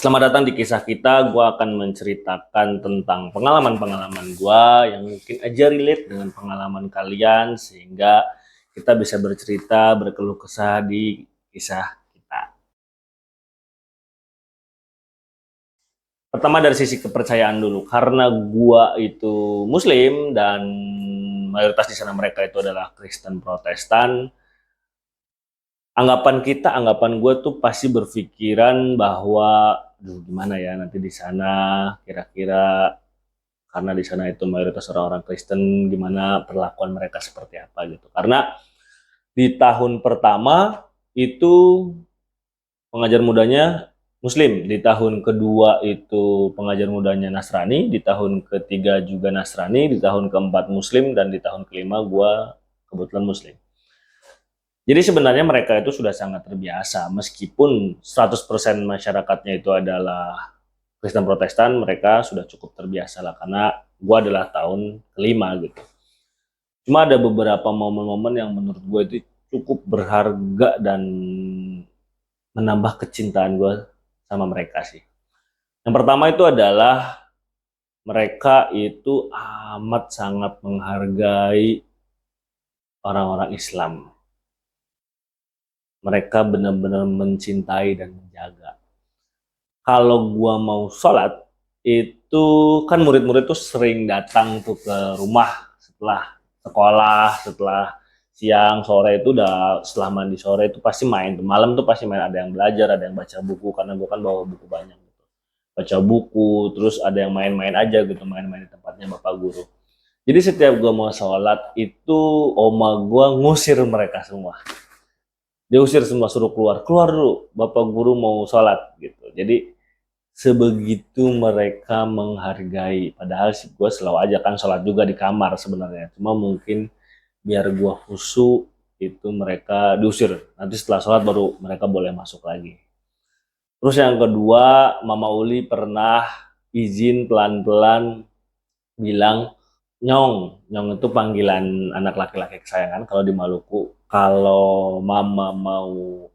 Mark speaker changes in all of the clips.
Speaker 1: Selamat datang di kisah kita. Gue akan menceritakan tentang pengalaman-pengalaman gue yang mungkin aja relate dengan pengalaman kalian sehingga kita bisa bercerita, berkeluh kesah di kisah kita. Pertama dari sisi kepercayaan dulu, karena gue itu Muslim dan mayoritas di sana mereka itu adalah Kristen Protestan. Anggapan gue tuh pasti berpikiran bahwa, duh gimana ya nanti di sana kira-kira karena di sana itu mayoritas orang-orang Kristen, gimana perlakuan mereka seperti apa gitu. Karena di tahun pertama itu pengajar mudanya Muslim, di tahun kedua itu pengajar mudanya Nasrani, di tahun ketiga juga Nasrani, di tahun keempat Muslim, dan di tahun kelima gue kebetulan Muslim. Jadi sebenarnya mereka itu sudah sangat terbiasa, meskipun 100% masyarakatnya itu adalah Kristen Protestan, mereka sudah cukup terbiasa lah, karena gue adalah tahun kelima gitu. Cuma ada beberapa momen-momen yang menurut gue itu cukup berharga dan menambah kecintaan gue sama mereka sih. Yang pertama itu adalah mereka itu amat sangat menghargai orang-orang Islam. Mereka benar-benar mencintai dan menjaga. Kalau gue mau sholat, itu kan murid-murid tuh sering datang tuh ke rumah setelah sekolah, setelah siang, sore itu udah setelah mandi sore itu pasti main. Malam tuh pasti main, ada yang belajar, ada yang baca buku karena gue kan bawa buku banyak gitu. Baca buku, terus ada yang main-main aja gitu, main-main di tempatnya bapak guru. Jadi setiap gue mau sholat itu oma gue ngusir mereka semua. Dia usir semua, suruh keluar, keluar dulu, bapak guru mau sholat gitu. Jadi sebegitu mereka menghargai, padahal sih gue selalu aja kan sholat juga di kamar sebenarnya, cuma mungkin biar gue khusyuk itu mereka diusir, nanti setelah sholat baru mereka boleh masuk lagi. Terus yang kedua, Mama Uli pernah izin pelan-pelan bilang, nyong, nyong itu panggilan anak laki-laki kesayangan kalau di Maluku, kalau mama mau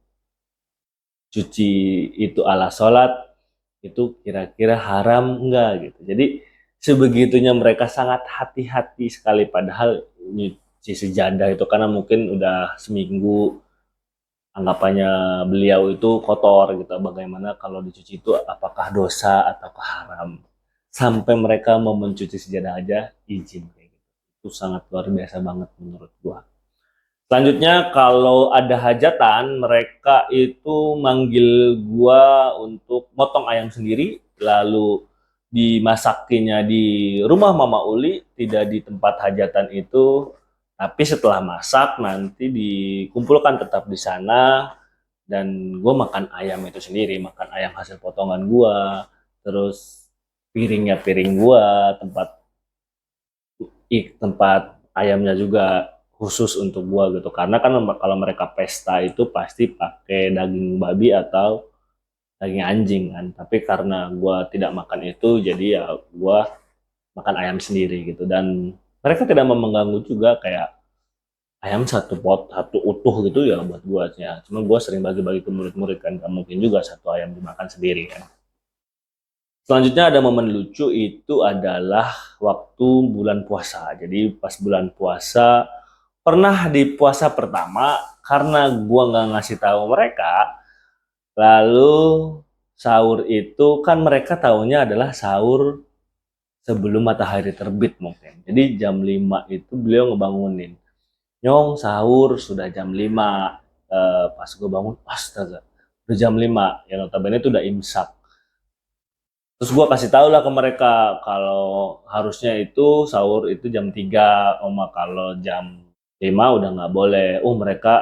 Speaker 1: cuci itu ala sholat, itu kira-kira haram enggak gitu. Jadi sebegitunya mereka sangat hati-hati sekali, padahal nyuci sejadah itu karena mungkin udah seminggu anggapannya beliau itu kotor gitu. Bagaimana kalau dicuci itu apakah dosa ataukah haram? Sampai mereka mau mencuci sejadah aja izin kayak gitu. Itu sangat luar biasa banget menurut gua. Selanjutnya kalau ada hajatan, mereka itu manggil gua untuk motong ayam sendiri, lalu dimasakinya di rumah Mama Uli, tidak di tempat hajatan itu, tapi setelah masak nanti dikumpulkan tetap di sana, dan gua makan ayam itu sendiri, makan ayam hasil potongan gua, terus piringnya piring gua, tempat ayamnya juga khusus untuk gua gitu, karena kan kalau mereka pesta itu pasti pakai daging babi atau daging anjing kan, tapi karena gua tidak makan itu jadi ya gua makan ayam sendiri gitu, dan mereka tidak mau mengganggu juga, kayak ayam satu pot satu utuh gitu ya buat gua ya, cuma gua sering bagi-bagi ke murid-murid kan, gak mungkin juga satu ayam dimakan sendiri kan. Selanjutnya ada momen lucu, itu adalah waktu bulan puasa. Jadi pas bulan puasa, pernah di puasa pertama, karena gua nggak ngasih tahu mereka, lalu sahur itu kan mereka tahunya adalah sahur sebelum matahari terbit mungkin. Jadi jam 5 itu beliau ngebangunin. Nyong sahur sudah jam 5. Pas gue bangun, astaga, udah jam 5. Ya notabene itu udah imsak. Terus gue kasih tahu lah ke mereka kalau harusnya itu sahur itu jam 3, Oma, kalau jam 5 udah nggak boleh. Mereka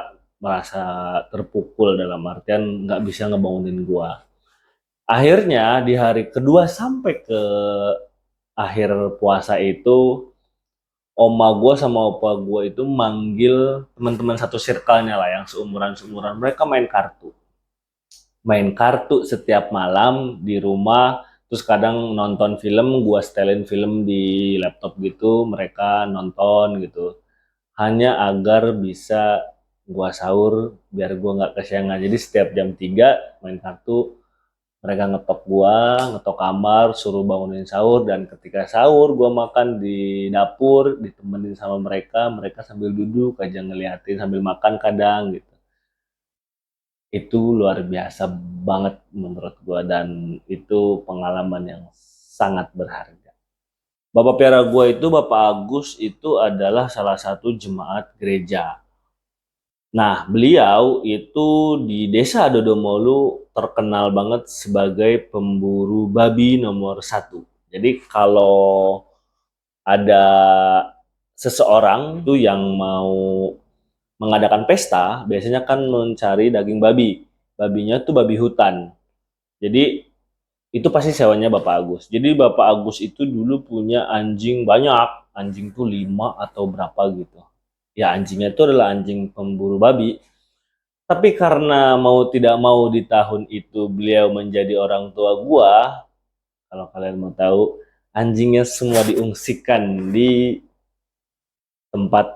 Speaker 1: merasa terpukul dalam artian nggak bisa ngebangunin gue. Akhirnya di hari kedua sampai ke akhir puasa itu, oma gue sama opa gue itu manggil teman-teman satu circle-nya lah yang seumuran-seumuran. Mereka main kartu setiap malam di rumah, terus kadang nonton film, gua setelin film di laptop gitu, mereka nonton gitu, hanya agar bisa gua sahur biar gua nggak kesiangan. Jadi setiap jam 3 main kartu, Mereka ngetok gua, ngetok kamar, suruh bangunin sahur, dan ketika sahur gua makan di dapur, ditemenin sama mereka, mereka sambil duduk aja ngeliatin sambil makan kadang gitu. Itu luar biasa banget menurut gua, dan itu pengalaman yang sangat berharga. Bapak Piara gua itu, Bapak Agus, itu adalah salah satu jemaat gereja. Nah, beliau itu di Desa Dodomolu terkenal banget sebagai pemburu babi nomor satu. Jadi kalau ada seseorang tuh yang mau mengadakan pesta, biasanya kan mencari daging babi. Babinya tuh babi hutan. Jadi itu pasti sewanya Bapak Agus. Jadi Bapak Agus itu dulu punya anjing banyak. Anjing tuh 5 atau berapa gitu. Ya, anjingnya itu adalah anjing pemburu babi. Tapi karena mau tidak mau di tahun itu beliau menjadi orang tua gua, kalau kalian mau tahu, anjingnya semua diungsikan di tempat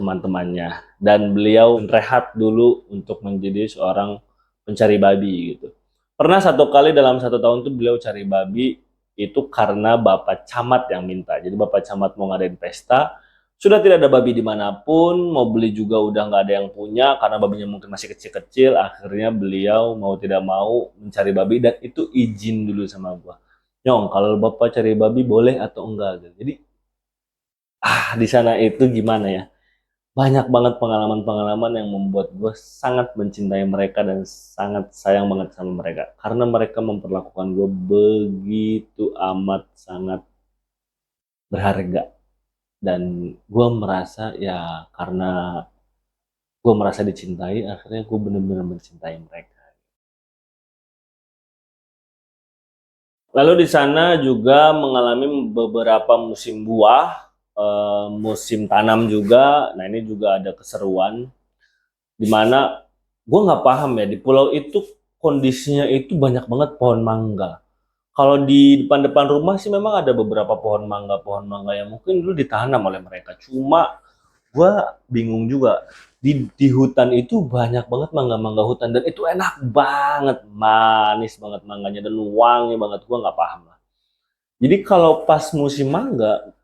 Speaker 1: teman-temannya. Dan beliau rehat dulu untuk menjadi seorang pencari babi gitu. Pernah satu kali dalam 1 tahun tuh beliau cari babi itu karena Bapak Camat yang minta. Jadi Bapak Camat mau ngadain pesta, sudah tidak ada babi dimanapun, mau beli juga udah nggak ada yang punya karena babinya mungkin masih kecil-kecil. Akhirnya beliau mau tidak mau mencari babi, dan itu izin dulu sama gua. Nyong, kalau Bapak cari babi boleh atau enggak gitu. Jadi di sana itu gimana ya? Banyak banget pengalaman-pengalaman yang membuat gue sangat mencintai mereka dan sangat sayang banget sama mereka. Karena mereka memperlakukan gue begitu amat sangat berharga. Dan gue merasa ya karena gue merasa dicintai, akhirnya gue benar-benar mencintai mereka. Lalu di sana juga mengalami beberapa musim buah, musim tanam juga. Nah, ini juga ada keseruan di mana gue nggak paham ya, di pulau itu kondisinya itu banyak banget pohon mangga. Kalau di depan-depan rumah sih memang ada beberapa pohon mangga yang mungkin dulu ditanam oleh mereka. Cuma gue bingung juga, di hutan itu banyak banget mangga-mangga hutan, dan itu enak banget, manis banget mangganya dan wangi banget. Gue nggak paham lah. Jadi kalau pas musim mangga,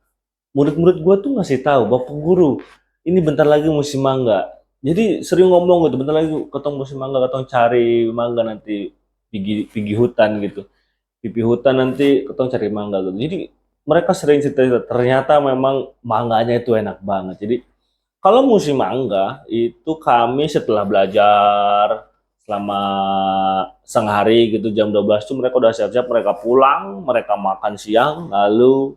Speaker 1: murid-murid gue tuh ngasih tahu, Bapak Guru, ini bentar lagi musim mangga. Jadi sering ngomong gitu, bentar lagi ketemu musim mangga, ketemu cari mangga nanti, pergi pergi hutan gitu. Pipi hutan nanti ketemu cari mangga gitu. Jadi mereka sering cerita, ternyata memang mangganya itu enak banget. Jadi kalau musim mangga itu kami setelah belajar selama setengah hari gitu, jam 12 tuh mereka udah siap-siap, mereka pulang, mereka makan siang, lalu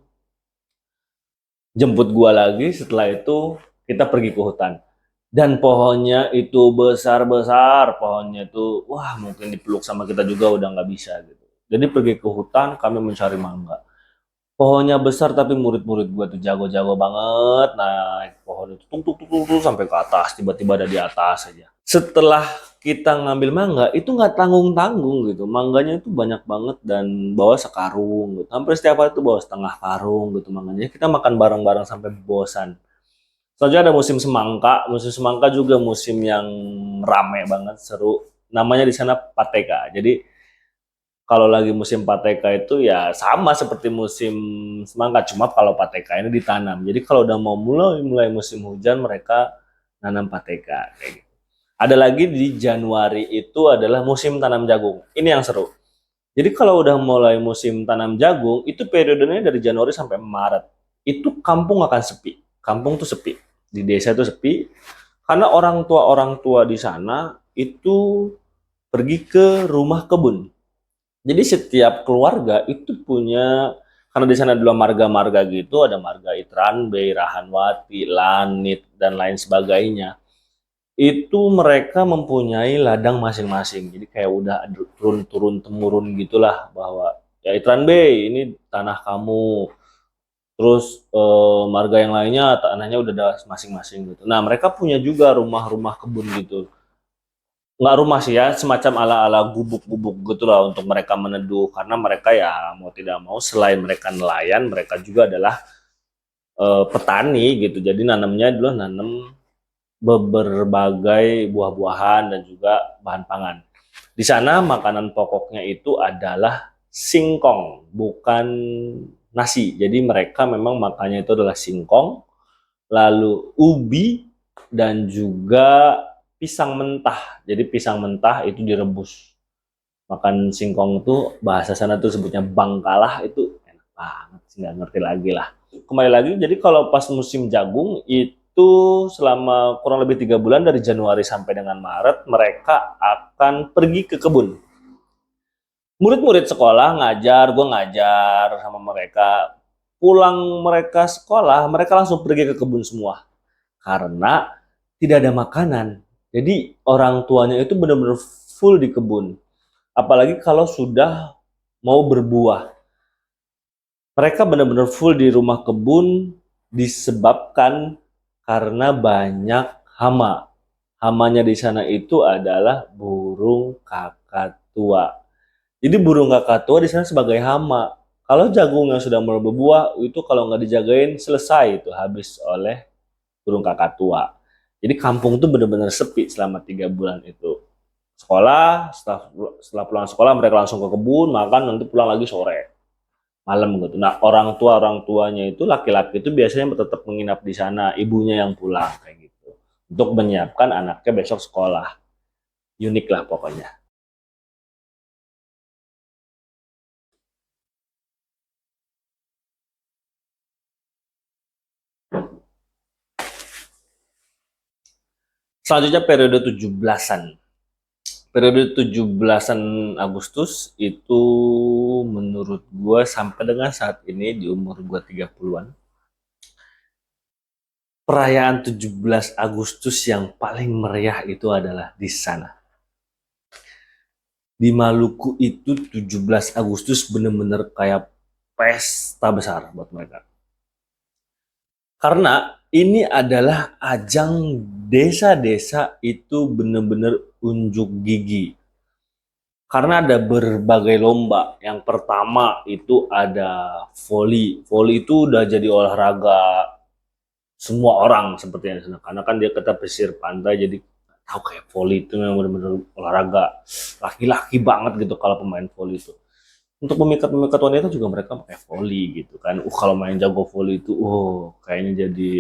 Speaker 1: jemput gua lagi. Setelah itu kita pergi ke hutan, dan pohonnya itu besar-besar, pohonnya itu wah mungkin dipeluk sama kita juga udah nggak bisa gitu. Jadi pergi ke hutan kami mencari mangga. Pohonnya besar tapi murid-murid gua tuh jago-jago banget naik pohon itu, tung tung tung tung, tung, sampai ke atas, tiba-tiba ada di atas aja. Setelah kita ngambil mangga itu nggak tanggung-tanggung gitu, mangganya itu banyak banget dan bawa sekarung gitu. Hampir setiap hari itu bawa setengah karung gitu mangganya. Kita makan bareng-bareng sampai bosan. Soalnya ada musim semangka juga musim yang rame banget, seru. Namanya di sana Pateka. Jadi kalau lagi musim Pateka itu ya sama seperti musim semangka, cuma kalau Pateka ini ditanam. Jadi kalau udah mau mulai musim hujan, mereka nanam Pateka kayak gitu. Ada lagi di Januari itu adalah musim tanam jagung. Ini yang seru. Jadi kalau udah mulai musim tanam jagung, itu periodenya dari Januari sampai Maret. Itu kampung akan sepi. Kampung tuh sepi. Di desa itu sepi karena orang tua di sana itu pergi ke rumah kebun. Jadi setiap keluarga itu punya, karena di sana dulu marga-marga gitu, ada marga Itranbe, Rahanwati, Lanit, dan lain sebagainya. Itu mereka mempunyai ladang masing-masing. Jadi kayak udah turun-turun temurun gitulah, bahwa ya Itranbe ini tanah kamu. Terus marga yang lainnya tanahnya udah ada masing-masing gitu. Nah, mereka punya juga rumah-rumah kebun gitu. Nggak rumah sih ya, semacam ala-ala gubuk-gubuk gitu lah untuk mereka meneduh, karena mereka ya mau tidak mau selain mereka nelayan, mereka juga adalah petani gitu. Jadi nanamnya dulu nanam berbagai buah-buahan dan juga bahan pangan. Di sana makanan pokoknya itu adalah singkong, bukan nasi. Jadi mereka memang makannya itu adalah singkong, lalu ubi, dan juga pisang mentah. Jadi pisang mentah itu direbus. Makan singkong tuh bahasa sana tuh sebutnya bangkalah, itu enak banget sih, nggak ngerti lagi lah. Kembali lagi, jadi kalau pas musim jagung itu selama kurang lebih 3 bulan dari Januari sampai dengan Maret mereka akan pergi ke kebun. Murid-murid sekolah ngajar, gue ngajar sama mereka. Pulang mereka sekolah, mereka langsung pergi ke kebun semua karena tidak ada makanan. Jadi orang tuanya itu benar-benar full di kebun. Apalagi kalau sudah mau berbuah. Mereka benar-benar full di rumah kebun disebabkan karena banyak hama. Hamanya di sana itu adalah burung kakatua. Jadi burung kakatua di sana sebagai hama. Kalau jagung yang sudah mulai berbuah itu kalau nggak dijagain selesai itu habis oleh burung kakatua. Jadi kampung tuh benar-benar sepi selama 3 bulan itu. Sekolah, setelah pulang sekolah mereka langsung ke kebun, makan, nanti pulang lagi sore, malam gitu. Nah, orang tuanya itu laki-laki itu biasanya tetap menginap di sana, ibunya yang pulang kayak gitu. Untuk menyiapkan anaknya besok sekolah. Unik lah pokoknya. Selanjutnya periode 17-an. Periode 17-an Agustus itu menurut gue sampai dengan saat ini di umur gue 30-an, perayaan 17 Agustus yang paling meriah itu adalah di sana. Di Maluku itu 17 Agustus bener-bener kayak pesta besar buat mereka. Karena ini adalah ajang desa-desa itu bener-bener unjuk gigi. Karena ada berbagai lomba. Yang pertama itu ada voli. Voli itu udah jadi olahraga semua orang seperti yang di sana. Karena kan dia kata pesisir pantai, jadi tahu kayak voli itu memang benar-benar olahraga laki-laki banget gitu kalau pemain voli itu. Untuk pemikat-pemikat wanita juga mereka pakai voli gitu kan. Kalau main jago voli itu, kayaknya jadi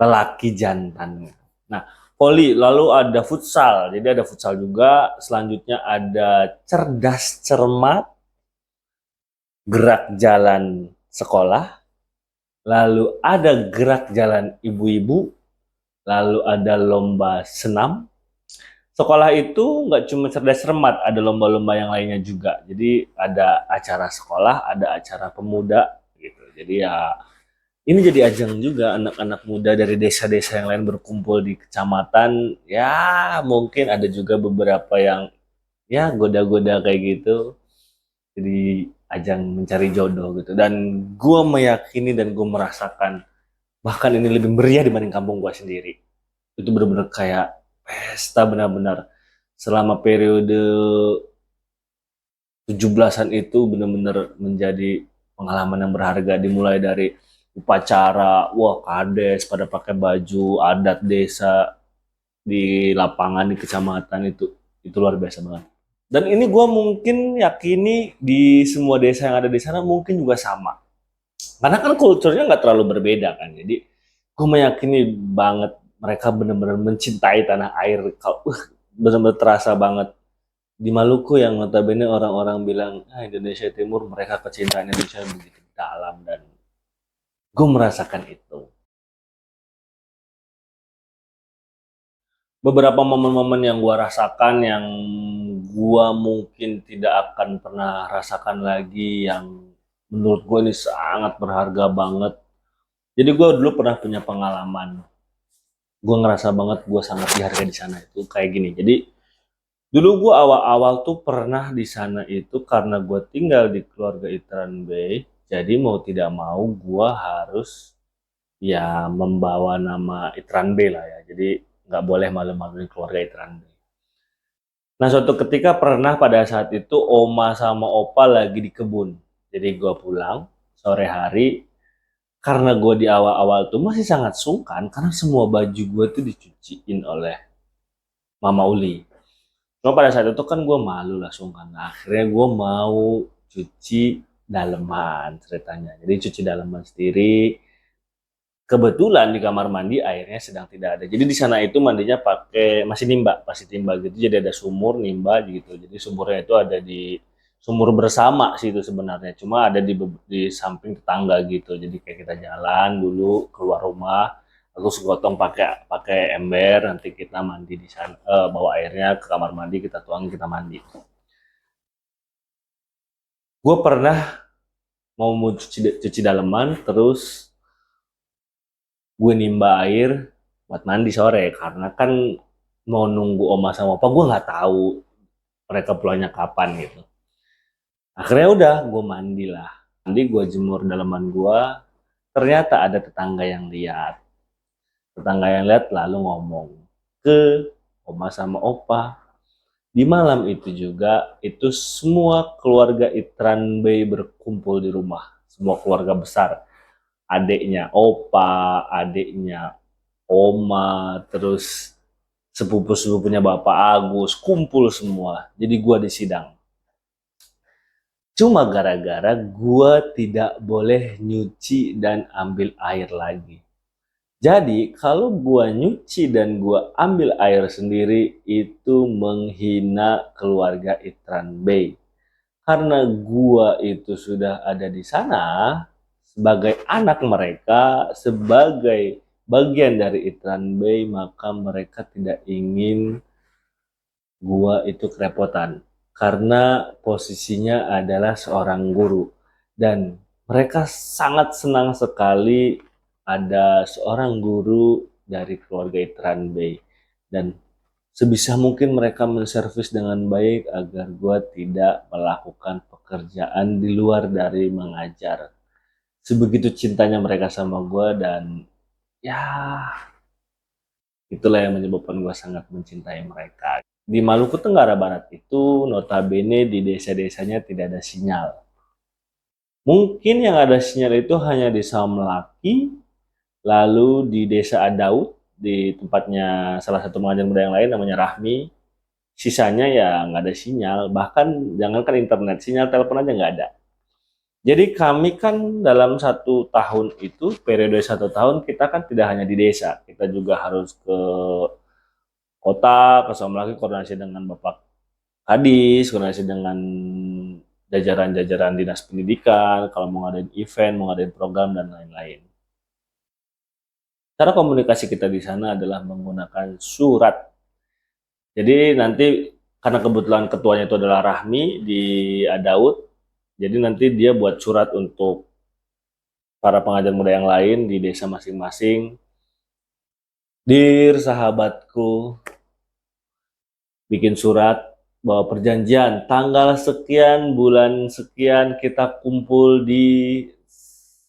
Speaker 1: lelaki jantan. Nah, voli, lalu ada futsal. Jadi ada futsal juga. Selanjutnya ada cerdas cermat, gerak jalan sekolah. Lalu ada gerak jalan ibu-ibu. Lalu ada lomba senam. Sekolah itu nggak cuma cerdas cermat, ada lomba-lomba yang lainnya juga. Jadi ada acara sekolah, ada acara pemuda gitu. Jadi ya ini jadi ajang juga anak-anak muda dari desa-desa yang lain berkumpul di kecamatan. Ya mungkin ada juga beberapa yang ya goda-goda kayak gitu. Jadi ajang mencari jodoh gitu. Dan gue meyakini dan gue merasakan bahkan ini lebih meriah dibanding kampung gue sendiri. Itu benar-benar kayak pesta benar-benar selama periode 17-an itu benar-benar menjadi pengalaman yang berharga, dimulai dari upacara, wah kades pada pakai baju adat desa di lapangan di kecamatan itu luar biasa banget. Dan ini gue mungkin yakini di semua desa yang ada di sana mungkin juga sama. Karena kan kulturnya nggak terlalu berbeda kan. Jadi gue meyakini banget mereka benar-benar mencintai tanah air. Kalau benar-benar terasa banget di Maluku yang notabene orang-orang bilang Indonesia Timur, mereka kecintaan Indonesia begitu dalam dan gue merasakan itu. Beberapa momen-momen yang gue rasakan yang gue mungkin tidak akan pernah rasakan lagi yang menurut gue ini sangat berharga banget. Jadi gue dulu pernah punya pengalaman, gue ngerasa banget gue sangat dihargai di sana itu kayak gini. Jadi dulu gue awal-awal tuh pernah di sana itu karena gue tinggal di keluarga Itran Bay. Jadi mau tidak mau gue harus ya membawa nama Itran Bay lah ya. Jadi nggak boleh malu-maluin keluarga Itran Bay. Nah suatu ketika pernah pada saat itu oma sama opa lagi di kebun. Jadi gue pulang sore hari karena gue di awal-awal tuh masih sangat sungkan karena semua baju gue tuh dicuciin oleh Mama Uli. Cuma pada saat itu kan gue malu lah sungkan. Nah, akhirnya gue mau cuci daleman ceritanya. Jadi cuci daleman sendiri. Kebetulan di kamar mandi airnya sedang tidak ada. Jadi di sana itu mandinya pakai masih nimba, pasti timba gitu. Jadi ada sumur nimba gitu. Jadi sumurnya itu ada di sumur bersama sih itu sebenarnya. Cuma ada di samping tetangga gitu. Jadi kayak kita jalan dulu keluar rumah, terus gotong pakai pakai ember, nanti kita mandi di sana, bawa airnya ke kamar mandi, kita tuang, kita mandi. Gue pernah mau cuci daleman, terus gue nimba air buat mandi sore karena kan mau nunggu oma sama opa, gue nggak tahu mereka pulangnya kapan gitu. Akhirnya udah gue mandi lah, mandi gue jemur daleman gue. Ternyata ada tetangga yang lihat lalu ngomong ke oma sama opa. Di malam itu juga itu semua keluarga Itran Bey berkumpul di rumah, semua keluarga besar, adiknya opa, adiknya oma, terus sepupu-sepupunya Bapak Agus, kumpul semua. Jadi gua disidang. Cuma gara-gara gua tidak boleh nyuci dan ambil air lagi. Jadi kalau gua nyuci dan gua ambil air sendiri itu menghina keluarga Itran Bey. Karena gua itu sudah ada di sana sebagai anak mereka, sebagai bagian dari Itran Bey, maka mereka tidak ingin gua itu kerepotan karena posisinya adalah seorang guru dan mereka sangat senang sekali ada seorang guru dari keluarga Itran Bey dan sebisa mungkin mereka menservis dengan baik agar gua tidak melakukan pekerjaan di luar dari mengajar. Sebegitu cintanya mereka sama gua dan ya itulah yang menyebabkan gua sangat mencintai mereka. Di Maluku Tenggara Barat itu notabene di desa-desanya tidak ada sinyal. Mungkin yang ada sinyal itu hanya di Saumlaki, lalu di Desa Adaut, di tempatnya salah satu pengajian muda yang lain namanya Rahmi. Sisanya ya nggak ada sinyal, bahkan jangankan internet, sinyal telepon aja nggak ada. Jadi kami kan dalam 1 tahun itu, periode 1 tahun, kita kan tidak hanya di desa, kita juga harus ke kota, ke Saumlaki koordinasi dengan Bapak Kadis, koordinasi dengan jajaran-jajaran dinas pendidikan, kalau mau ngadain event, mau ngadain program, dan lain-lain. Cara komunikasi kita di sana adalah menggunakan surat. Jadi nanti karena kebetulan ketuanya itu adalah Rahmi di Adaud, jadi nanti dia buat surat untuk para pengajar muda yang lain di desa masing-masing. Dir sahabatku, bikin surat bahwa perjanjian tanggal sekian bulan sekian kita kumpul di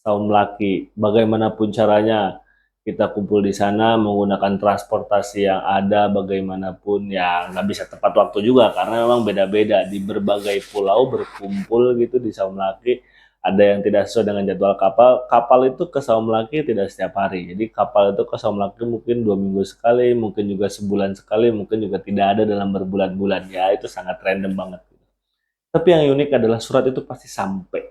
Speaker 1: Saumlaki. Bagaimanapun caranya kita kumpul di sana menggunakan transportasi yang ada, bagaimanapun ya nggak bisa tepat waktu juga karena memang beda-beda di berbagai pulau berkumpul gitu di Saumlaki. Ada yang tidak sesuai dengan jadwal kapal. Kapal itu ke Saumlaki tidak setiap hari. Jadi kapal itu ke Saumlaki mungkin 2 minggu sekali, mungkin juga sebulan sekali, mungkin juga tidak ada dalam berbulan-bulan. Ya itu sangat random banget. Tapi yang unik adalah surat itu pasti sampai.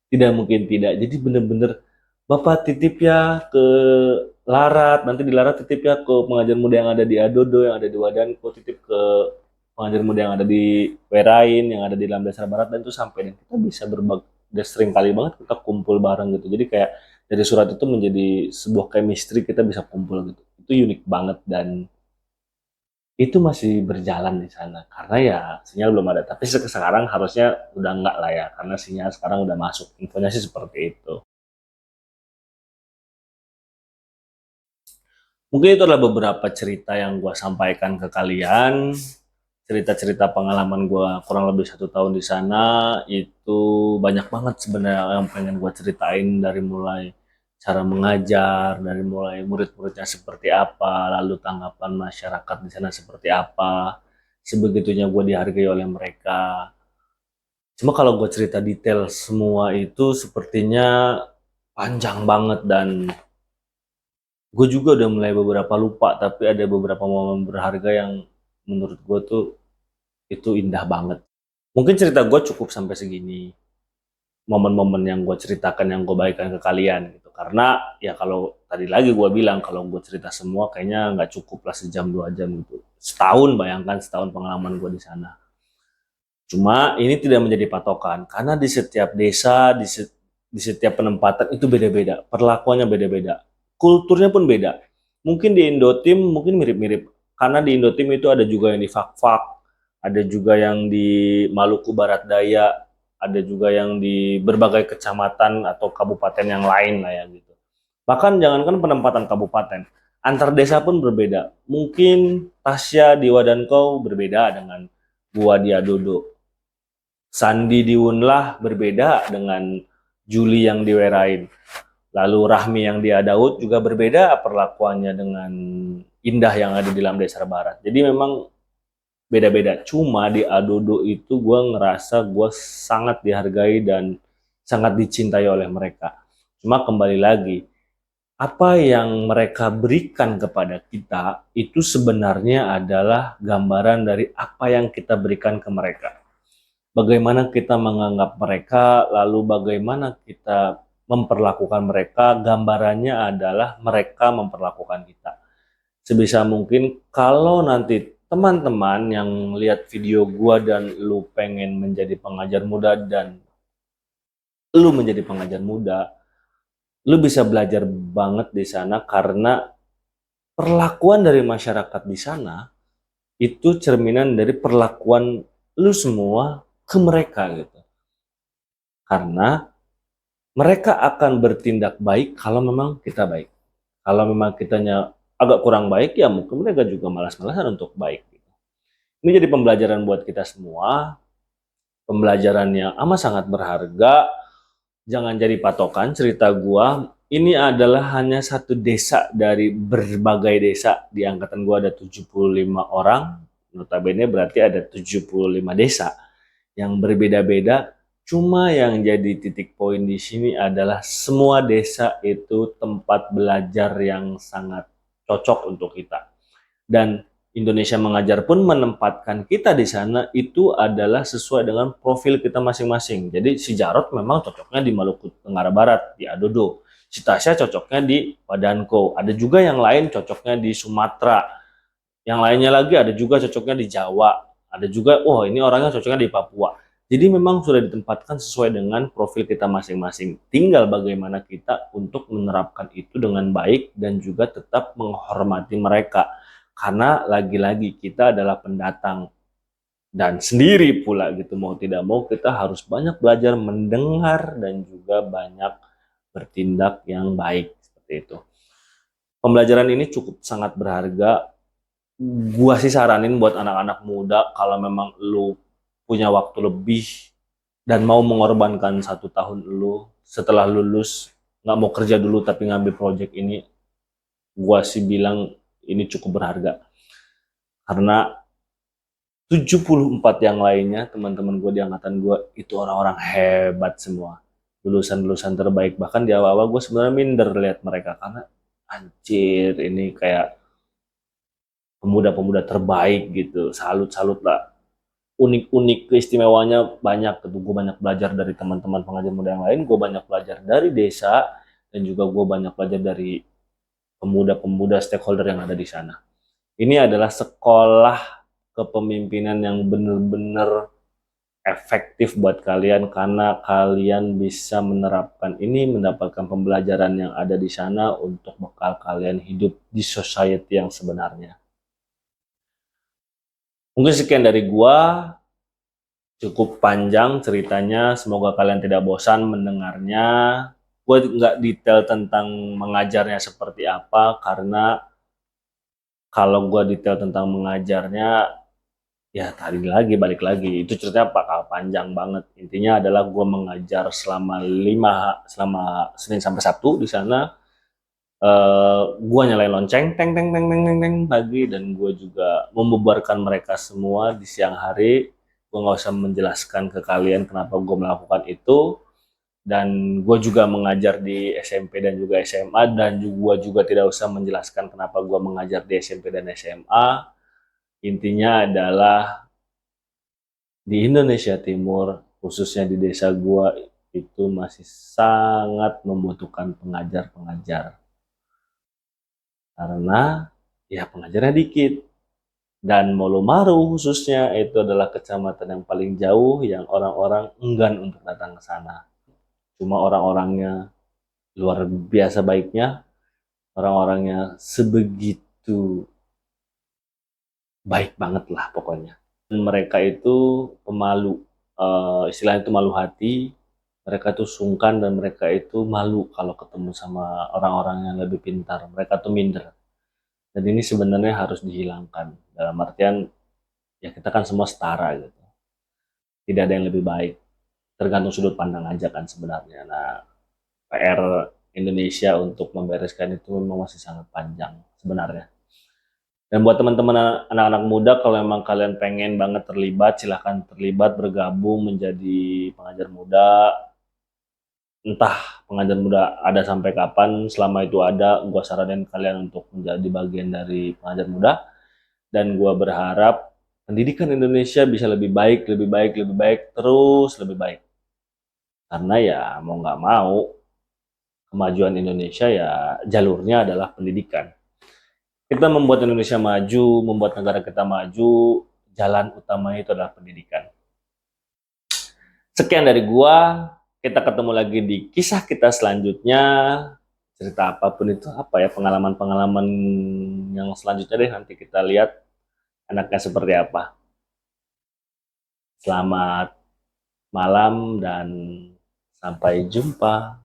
Speaker 1: Tidak mungkin tidak. Jadi bener-bener Bapak titip ya ke Larat, nanti di Larat titip ya ke pengajar muda yang ada di Adodo, yang ada di Wadanko, titip ke pengajar muda yang ada di Werain, yang ada di Lamdasar Barat, dan itu sampai. Dan kita bisa udah sering kali banget kita kumpul bareng gitu. Jadi kayak dari surat itu menjadi sebuah chemistry, kita bisa kumpul gitu. Itu unik banget dan itu masih berjalan di sana karena ya sinyal belum ada. Tapi sekarang harusnya udah enggak lah ya karena sinyal sekarang udah masuk. Infonya sih seperti itu. Mungkin itu adalah beberapa cerita yang gue sampaikan ke kalian. Cerita-cerita pengalaman gue kurang lebih 1 tahun di sana itu banyak banget sebenarnya yang pengen gue ceritain, dari mulai cara mengajar, dari mulai murid-muridnya seperti apa, lalu tanggapan masyarakat di sana seperti apa, sebegitunya gue dihargai oleh mereka. Cuma kalau gue cerita detail semua itu sepertinya panjang banget dan gue juga udah mulai beberapa lupa, tapi ada beberapa momen berharga yang menurut gue tuh itu indah banget. Mungkin cerita gue cukup sampai segini. Momen-momen yang gue ceritakan, yang gue bagikan ke kalian gitu. Karena ya kalau tadi lagi gue bilang kalau gue cerita semua kayaknya nggak cukup lah sejam 2 jam gitu. Setahun, bayangkan setahun pengalaman gue di sana. Cuma ini tidak menjadi patokan karena di setiap desa, di setiap penempatan itu beda-beda, perlakuannya beda-beda, kulturnya pun beda. Mungkin di Indotim mungkin mirip-mirip karena di Indotim itu ada juga yang di Fakfak, ada juga yang di Maluku Barat Daya, ada juga yang di berbagai kecamatan atau kabupaten yang lain lah ya gitu. Bahkan jangankan penempatan kabupaten, antar desa pun berbeda. Mungkin Tasya di Wadankau berbeda dengan gua di Adodo. Sandi di Wunlah berbeda dengan Juli yang di Werain. Lalu Rahmi yang di Adaud juga berbeda perlakuannya dengan Indah yang ada di Lamdesar Barat. Jadi memang beda-beda. Cuma di Adodo itu gue ngerasa gue sangat dihargai dan sangat dicintai oleh mereka. Cuma kembali lagi, apa yang mereka berikan kepada kita itu sebenarnya adalah gambaran dari apa yang kita berikan ke mereka. Bagaimana kita menganggap mereka, lalu bagaimana kita memperlakukan mereka, gambarannya adalah mereka memperlakukan kita. Sebisa mungkin kalau nanti teman-teman yang lihat video gua dan lu pengen menjadi pengajar muda dan lu menjadi pengajar muda, lu bisa belajar banget di sana karena perlakuan dari masyarakat di sana itu cerminan dari perlakuan lu semua ke mereka gitu. Karena mereka akan bertindak baik kalau memang kita baik. Kalau memang kitanya agak kurang baik, ya mungkin mereka juga malas-malasan untuk baik. Ini jadi pembelajaran buat kita semua, pembelajaran yang amat sangat berharga. Jangan jadi patokan cerita gua. Ini adalah hanya satu desa dari berbagai desa. Di angkatan gua ada 75 orang, notabene berarti ada 75 desa yang berbeda-beda. Cuma yang jadi titik poin di sini adalah semua desa itu tempat belajar yang sangat cocok untuk kita. Dan Indonesia Mengajar pun menempatkan kita di sana itu adalah sesuai dengan profil kita masing-masing. Jadi si Jarot memang cocoknya di Maluku Tenggara Barat, di Adodo. Si Tasya cocoknya di Padanko. Ada juga yang lain cocoknya di Sumatera. Yang lainnya lagi ada juga cocoknya di Jawa. Ada juga, oh ini orangnya cocoknya di Papua. Jadi memang sudah ditempatkan sesuai dengan profil kita masing-masing. Tinggal bagaimana kita untuk menerapkan itu dengan baik dan juga tetap menghormati mereka. Karena lagi-lagi kita adalah pendatang dan sendiri pula gitu, mau tidak mau kita harus banyak belajar mendengar dan juga banyak bertindak yang baik seperti itu. Pembelajaran ini cukup sangat berharga. Gua sih saranin buat anak-anak muda kalau memang lu punya waktu lebih dan mau mengorbankan 1 tahun lu setelah lulus, nggak mau kerja dulu tapi ngambil project ini, gua sih bilang ini cukup berharga. Karena 74 yang lainnya, teman-teman gue di angkatan gue, itu orang-orang hebat semua. Lulusan-lulusan terbaik. Bahkan di awal-awal gue sebenarnya minder lihat mereka. Karena anjir, ini kayak pemuda-pemuda terbaik gitu. Salut-salut lah. Unik-unik keistimewanya banyak. Gue banyak belajar dari teman-teman pengajar muda yang lain. Gue banyak belajar dari desa. Dan juga gue banyak belajar dari pemuda-pemuda stakeholder yang ada di sana. Ini adalah sekolah kepemimpinan yang benar-benar efektif buat kalian karena kalian bisa menerapkan ini, mendapatkan pembelajaran yang ada di sana untuk bekal kalian hidup di society yang sebenarnya. Mungkin sekian dari gua, cukup panjang ceritanya, semoga kalian tidak bosan mendengarnya. Gue nggak detail tentang mengajarnya seperti apa, karena kalau gue detail tentang mengajarnya, ya tadi lagi balik lagi itu ceritanya bakal panjang banget. Intinya adalah gue mengajar selama Senin sampai Sabtu di sana. Gue nyalain lonceng teng teng teng teng teng teng pagi, dan gue juga membubarkan mereka semua di siang hari. Gue nggak usah menjelaskan ke kalian kenapa gue melakukan itu. Dan gue juga mengajar di SMP dan juga SMA, dan gue juga tidak usah menjelaskan kenapa gue mengajar di SMP dan SMA. Intinya adalah di Indonesia Timur, khususnya di desa gua itu masih sangat membutuhkan pengajar-pengajar karena ya pengajarnya dikit. Dan Molomaru khususnya itu adalah kecamatan yang paling jauh yang orang-orang enggan untuk datang ke sana. Cuma orang-orangnya luar biasa baiknya, orang-orangnya sebegitu baik banget lah pokoknya. Dan mereka itu pemalu, istilahnya itu malu hati, mereka tuh sungkan dan mereka itu malu kalau ketemu sama orang-orang yang lebih pintar. Mereka tuh minder. Dan ini sebenarnya harus dihilangkan. Dalam artian, ya kita kan semua setara gitu. Tidak ada yang lebih baik. Tergantung sudut pandang aja kan sebenarnya. Nah, PR Indonesia untuk membereskan itu memang masih sangat panjang sebenarnya. Dan buat teman-teman anak-anak muda, kalau memang kalian pengen banget terlibat, silahkan terlibat, bergabung menjadi pengajar muda. Entah pengajar muda ada sampai kapan, selama itu ada, gue saranin kalian untuk menjadi bagian dari pengajar muda. Dan gue berharap pendidikan Indonesia bisa lebih baik, lebih baik, lebih baik, terus lebih baik. Karena ya mau nggak mau, kemajuan Indonesia ya jalurnya adalah pendidikan. Kita membuat Indonesia maju, membuat negara kita maju, jalan utamanya itu adalah pendidikan. Sekian dari gua, kita ketemu lagi di kisah kita selanjutnya. Cerita apapun itu apa ya, pengalaman-pengalaman yang selanjutnya deh, nanti kita lihat anaknya seperti apa. Selamat malam dan sampai jumpa.